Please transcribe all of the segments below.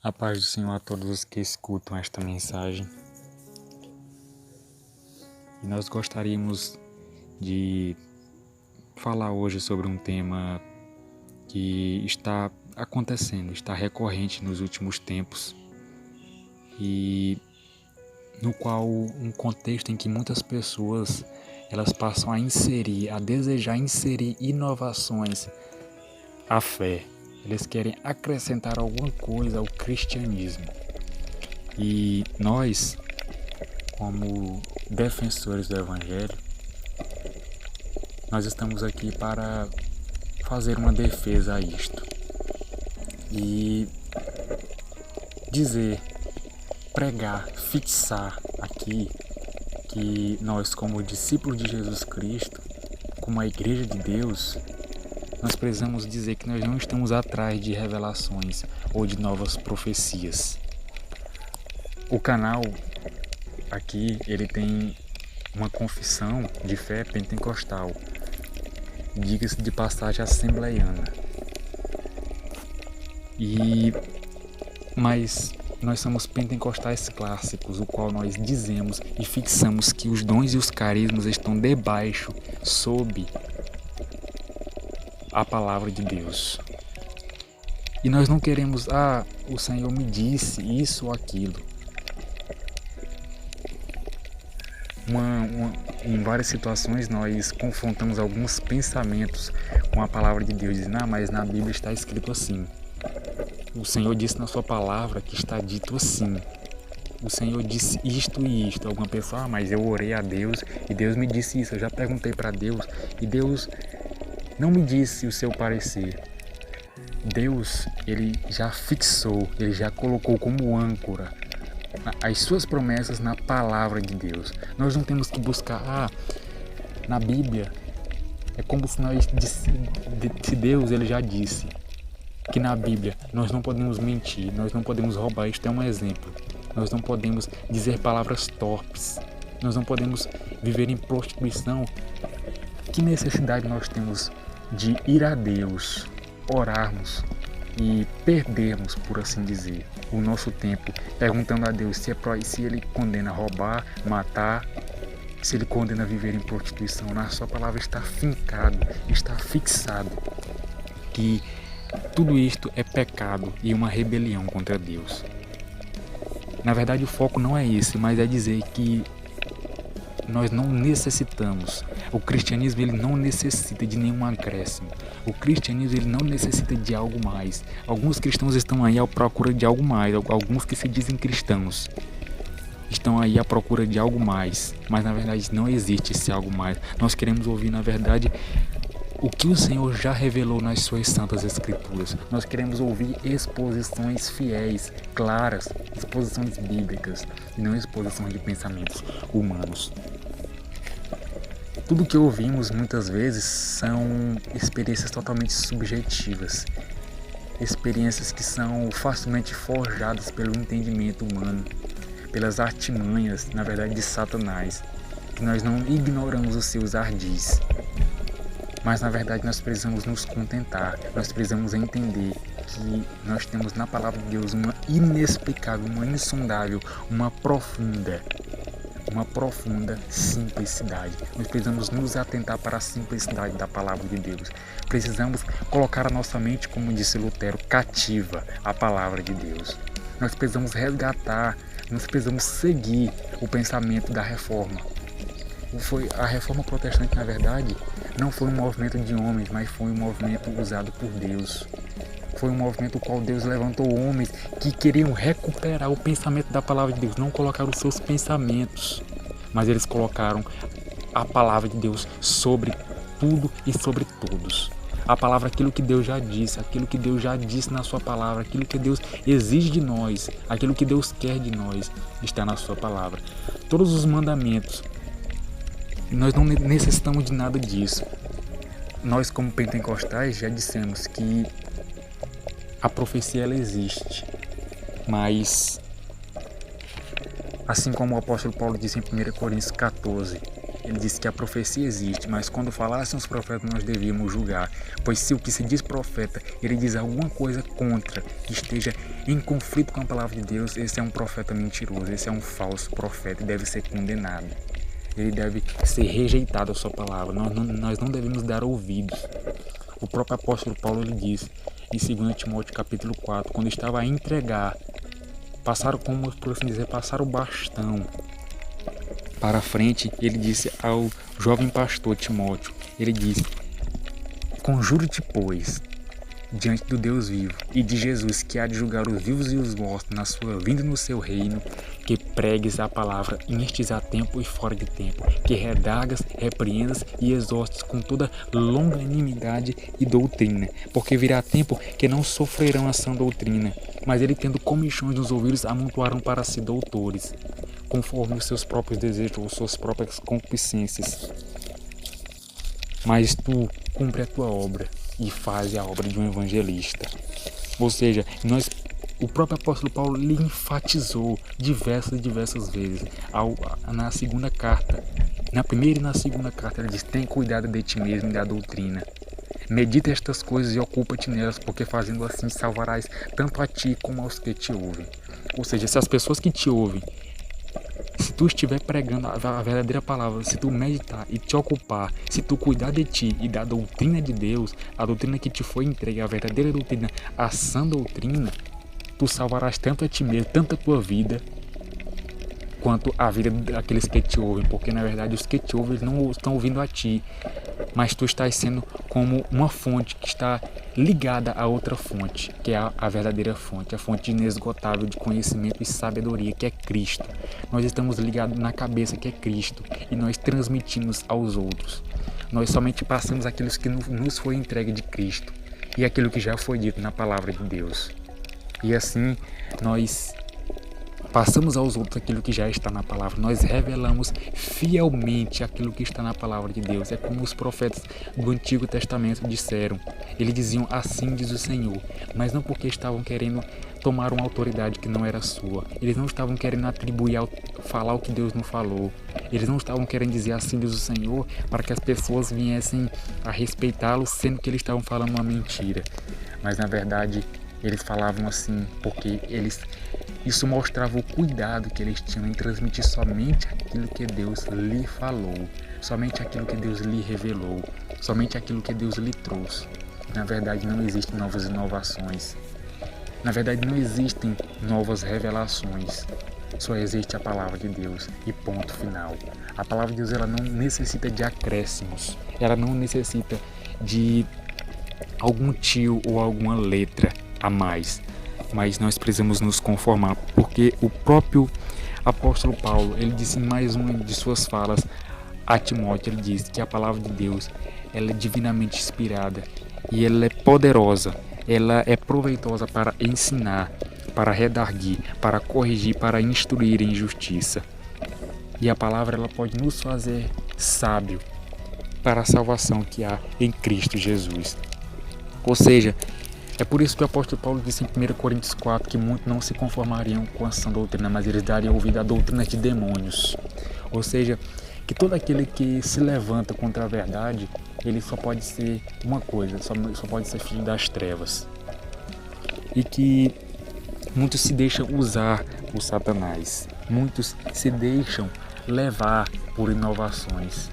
A paz do Senhor a todos os que escutam esta mensagem. E nós gostaríamos de falar hoje sobre um tema que está acontecendo, está recorrente nos últimos tempos e no qual um contexto em que muitas pessoas elas passam a desejar inserir inovações à fé. Eles querem acrescentar alguma coisa ao cristianismo. E nós, como defensores do Evangelho, nós estamos aqui para fazer uma defesa a isto. E dizer, pregar, fixar aqui que nós, como discípulos de Jesus Cristo, como a Igreja de Deus, nós precisamos dizer que nós não estamos atrás de revelações ou de novas profecias. O canal aqui, ele tem uma confissão de fé pentecostal, diga-se de passagem assembleiana. Mas nós somos pentecostais clássicos, o qual nós dizemos e fixamos que os dons e os carismas estão debaixo, sob a palavra de Deus. E nós não queremos, o Senhor me disse isso ou aquilo. Em várias situações nós confrontamos alguns pensamentos com a palavra de Deus, dizendo, mas na Bíblia está escrito assim. O Senhor disse na sua palavra que está dito assim. O Senhor disse isto e isto. Alguma pessoa, mas eu orei a Deus e Deus me disse isso. Eu já perguntei para Deus e Deus não me disse o seu parecer. Deus, ele já fixou, ele já colocou como âncora as suas promessas na palavra de Deus. Nós não temos que buscar, na Bíblia, é como se se Deus, ele já disse que na Bíblia nós não podemos mentir, nós não podemos roubar. Isto é um exemplo. Nós não podemos dizer palavras torpes, nós não podemos viver em prostituição. Que necessidade nós temos de ir a Deus, orarmos e perdermos, por assim dizer, o nosso tempo perguntando a Deus se Ele condena roubar, matar, se Ele condena viver em prostituição? Na sua palavra está fincado, está fixado que tudo isto é pecado e uma rebelião contra Deus. Na verdade, o foco não é esse, mas é dizer que nós não necessitamos. O cristianismo, ele não necessita de nenhum acréscimo. O cristianismo, ele não necessita de algo mais. Alguns cristãos estão aí à procura de algo mais. Alguns que se dizem cristãos estão aí à procura de algo mais. Mas na verdade não existe esse algo mais. Nós queremos ouvir, na verdade, o que o Senhor já revelou nas suas santas escrituras. Nós queremos ouvir exposições fiéis, claras, exposições bíblicas e não exposições de pensamentos humanos. Tudo que ouvimos muitas vezes são experiências totalmente subjetivas, experiências que são facilmente forjadas pelo entendimento humano, pelas artimanhas, na verdade, de Satanás, que nós não ignoramos os seus ardis. Mas na verdade nós precisamos nos contentar, nós precisamos entender que nós temos na palavra de Deus uma inexplicável, uma insondável, uma profunda simplicidade. Nós precisamos nos atentar para a simplicidade da palavra de Deus. Precisamos colocar a nossa mente, como disse Lutero, cativa à palavra de Deus. Nós precisamos resgatar, nós precisamos seguir o pensamento da reforma. A reforma protestante, na verdade, não foi um movimento de homens, mas foi um movimento usado por Deus. Foi um movimento no qual Deus levantou homens que queriam recuperar o pensamento da palavra de Deus, não colocaram os seus pensamentos, mas eles colocaram a palavra de Deus sobre tudo e sobre todos. A palavra, aquilo que Deus já disse na sua palavra, aquilo que Deus exige de nós, aquilo que Deus quer de nós, está na sua palavra. Todos os mandamentos, nós não necessitamos de nada disso. Nós, como pentecostais, já dissemos que a profecia, ela existe, mas assim como o apóstolo Paulo disse em 1 Coríntios 14, ele disse que a profecia existe, mas quando falassem os profetas nós devíamos julgar, pois se o que se diz profeta, ele diz alguma coisa contra, que esteja em conflito com a palavra de Deus, esse é um profeta mentiroso, esse é um falso profeta e deve ser condenado. Ele deve ser rejeitado a sua palavra, nós não devemos dar ouvidos. O próprio apóstolo Paulo ele diz em 2 Timóteo capítulo 4, quando estava a entregar, passaram o bastão para a frente, ele disse ao jovem pastor Timóteo, ele disse: conjuro-te, pois, diante do Deus vivo e de Jesus, que há de julgar os vivos e os mortos na sua vinda no seu reino, que pregues a palavra nestes a tempo e fora de tempo, que redargas, repreendas e exortes com toda longanimidade e doutrina, porque virá tempo que não sofrerão a sã doutrina, mas ele, tendo comichões nos ouvidos, amontoaram para si doutores, conforme os seus próprios desejos ou suas próprias concupiscências. Mas tu cumpre a tua obra e faz a obra de um evangelista. Ou seja, o próprio apóstolo Paulo lhe enfatizou diversas vezes na segunda carta. Na primeira e na segunda carta ele diz: tem cuidado de ti mesmo e da doutrina. Medita estas coisas e ocupa-te nelas, porque fazendo assim salvarás tanto a ti como aos que te ouvem. Ou seja, se as pessoas que te ouvem, se tu estiver pregando a verdadeira palavra, se tu meditar e te ocupar, se tu cuidar de ti e da doutrina de Deus, a doutrina que te foi entregue, a verdadeira doutrina, a sã doutrina, tu salvarás tanto a ti mesmo, tanto a tua vida, quanto a vida daqueles que te ouvem, porque na verdade os que te ouvem não estão ouvindo a ti, mas tu estás sendo como uma fonte que está ligada a outra fonte, que é a verdadeira fonte, a fonte inesgotável de conhecimento e sabedoria, que é Cristo. Nós estamos ligados na cabeça, que é Cristo, e nós transmitimos aos outros. Nós somente passamos aquilo que nos foi entregue de Cristo e aquilo que já foi dito na palavra de Deus. E assim nós passamos aos outros aquilo que já está na palavra. Nós revelamos fielmente aquilo que está na palavra de Deus. É como os profetas do Antigo Testamento disseram. Eles diziam: assim diz o Senhor. Mas não porque estavam querendo tomar uma autoridade que não era sua. Eles não estavam querendo atribuir, falar o que Deus não falou. Eles não estavam querendo dizer assim diz o Senhor para que as pessoas viessem a respeitá-lo, sendo que eles estavam falando uma mentira. Mas na verdade eles falavam assim porque isso mostrava o cuidado que eles tinham em transmitir somente aquilo que Deus lhe falou, somente aquilo que Deus lhe revelou, somente aquilo que Deus lhe trouxe. Na verdade, não existem novas inovações. Na verdade, não existem novas revelações. Só existe a palavra de Deus e ponto final. A palavra de Deus ela não necessita de acréscimos. Ela não necessita de algum tio ou alguma letra a mais. Mas nós precisamos nos conformar, porque o próprio apóstolo Paulo, ele disse em mais uma de suas falas a Timóteo, ele diz que a palavra de Deus ela é divinamente inspirada e ela é poderosa, ela é proveitosa para ensinar, para redarguir, para corrigir, para instruir em justiça. E a palavra ela pode nos fazer sábio para a salvação que há em Cristo Jesus. Ou seja, é por isso que o apóstolo Paulo disse em 1 Coríntios 4 que muitos não se conformariam com a sã doutrina, mas eles dariam ouvido à doutrina de demônios. Ou seja, que todo aquele que se levanta contra a verdade, ele só pode ser uma coisa, só pode ser filho das trevas. E que muitos se deixam usar por Satanás, muitos se deixam levar por inovações.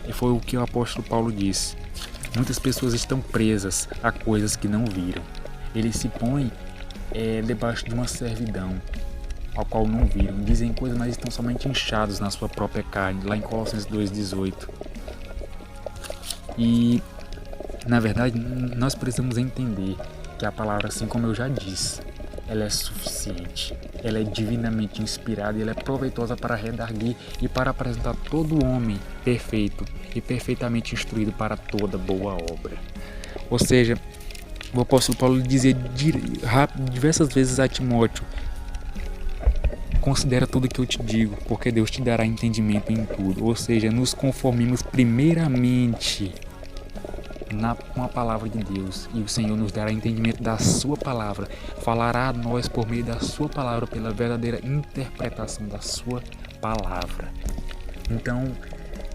E foi o que o apóstolo Paulo disse. Muitas pessoas estão presas a coisas que não viram. Eles se põem debaixo de uma servidão, ao qual não viram. Dizem coisas, mas estão somente inchados na sua própria carne, lá em Colossenses 2,18. E, na verdade, nós precisamos entender que a palavra, assim como eu já disse, ela é suficiente. Ela é divinamente inspirada e ela é proveitosa para redarguir e para apresentar todo homem perfeito e perfeitamente instruído para toda boa obra. Ou seja, o apóstolo Paulo dizia diversas vezes a Timóteo: considera tudo que eu te digo, porque Deus te dará entendimento em tudo. Ou seja, nos conformemos primeiramente com a palavra de Deus, e o Senhor nos dará entendimento da sua palavra, falará a nós por meio da sua palavra, pela verdadeira interpretação da sua palavra. Então,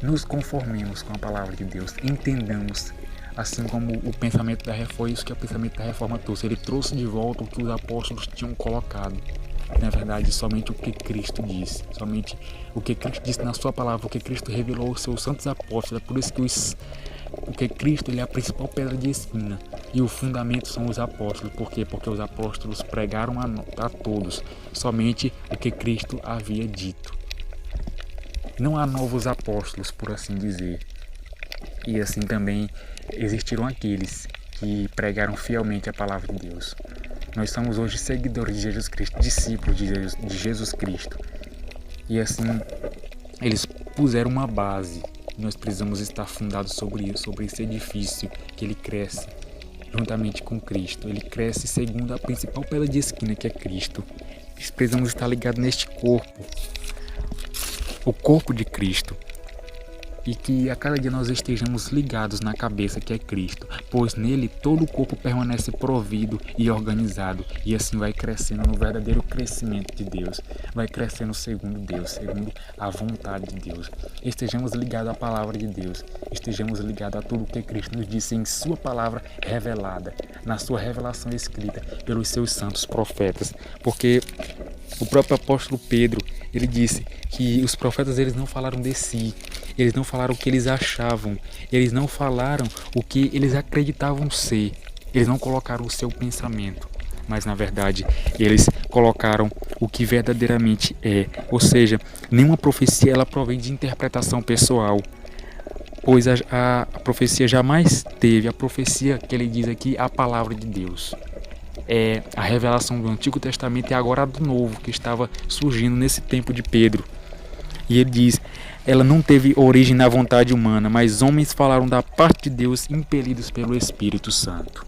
nos conformemos com a palavra de Deus, entendamos, assim como o pensamento da reforma, isso que é o pensamento da reforma trouxe. Ele trouxe de volta o que os apóstolos tinham colocado. Na verdade, somente o que Cristo disse, somente o que Cristo disse na sua palavra, o que Cristo revelou aos seus santos apóstolos. É por isso que o que Cristo, ele é a principal pedra de esquina e o fundamento são os apóstolos. Por quê? Porque os apóstolos pregaram a todos somente o que Cristo havia dito. Não há novos apóstolos, por assim dizer. E assim também existiram aqueles que pregaram fielmente a palavra de Deus. Nós somos hoje seguidores de Jesus Cristo, discípulos de Jesus Cristo. E assim, eles puseram uma base. Nós precisamos estar fundados sobre isso, sobre esse edifício, que ele cresce juntamente com Cristo. Ele cresce segundo a principal pedra de esquina, que é Cristo. Nós precisamos estar ligados neste corpo, o corpo de Cristo. E que a cada dia nós estejamos ligados na cabeça, que é Cristo, pois nele todo o corpo permanece provido e organizado, e assim vai crescendo no verdadeiro crescimento de Deus, vai crescendo segundo Deus, segundo a vontade de Deus. Estejamos ligados à palavra de Deus, estejamos ligados a tudo o que Cristo nos disse em sua palavra revelada, na sua revelação escrita pelos seus santos profetas, porque o próprio apóstolo Pedro, ele disse que os profetas eles não falaram de si, eles não falaram o que eles achavam, eles não falaram o que eles acreditavam ser, eles não colocaram o seu pensamento, mas na verdade eles colocaram o que verdadeiramente é, ou seja, nenhuma profecia ela provém de interpretação pessoal, pois a profecia jamais teve, a profecia que ele diz aqui, a palavra de Deus. É a revelação do Antigo Testamento e agora do Novo, que estava surgindo nesse tempo de Pedro. E ele diz, ela não teve origem na vontade humana, mas homens falaram da parte de Deus impelidos pelo Espírito Santo.